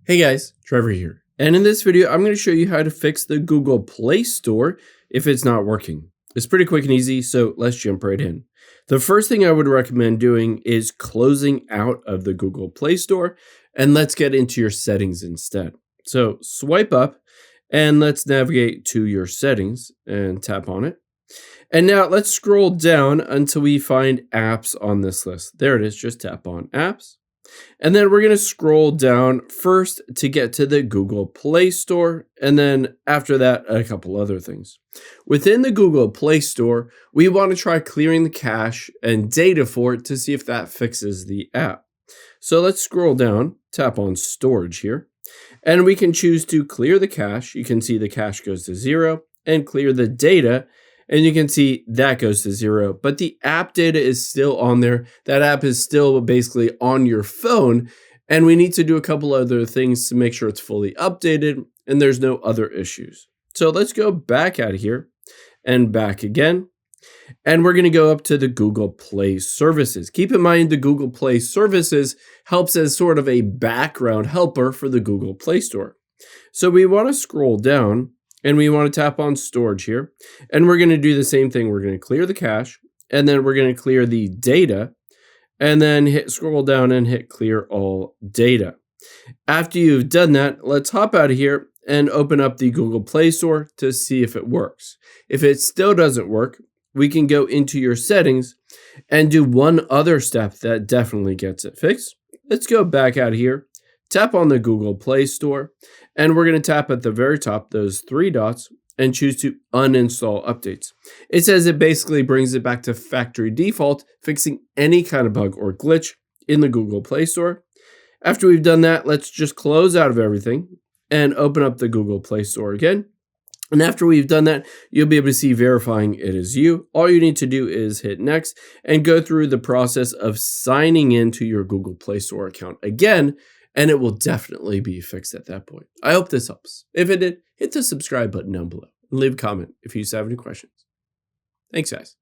Hey guys, Trevor here. And in this video, I'm going to show you how to fix the Google Play Store if it's not working. It's pretty quick and easy, so let's jump right in. The first thing I would recommend doing is closing out of the Google Play Store, and let's get into your settings instead. So swipe up and let's navigate to your settings and tap on it. And now let's scroll down until we find apps on this list. There it is, just tap on apps. And then we're going to scroll down first to get to the Google Play Store, and then after that, a couple other things. Within the Google Play Store, we want to try clearing the cache and data for it to see if that fixes the app. So let's scroll down, tap on storage here, and we can choose to clear the cache. You can see the cache goes to 0 and clear the data. And you can see that goes to 0, but the app data is still on there. That app is still basically on your phone, and we need to do a couple other things to make sure it's fully updated and there's no other issues. So let's go back out of here and back again, and we're going to go up to the Google Play Services. Keep in mind the Google Play Services helps as sort of a background helper for the Google Play Store. So we want to scroll down, and we want to tap on storage here. And we're going to do the same thing. We're going to clear the cache, and then we're going to clear the data, and then hit scroll down and hit clear all data. After you've done that, let's hop out of here and open up the Google Play Store to see if it works. If it still doesn't work, we can go into your settings and do one other step that definitely gets it fixed. Let's go back out of here. Tap on the Google Play Store, and we're going to tap at the very top, those three dots, and choose to uninstall updates. It says it basically brings it back to factory default, fixing any kind of bug or glitch in the Google Play Store. After we've done that, let's just close out of everything and open up the Google Play Store again. And after we've done that, you'll be able to see verifying it is you. All you need to do is hit next and go through the process of signing into your Google Play Store account again, and it will definitely be fixed at that point. I hope this helps. If it did, hit the subscribe button down below and leave a comment if you have any questions. Thanks, guys.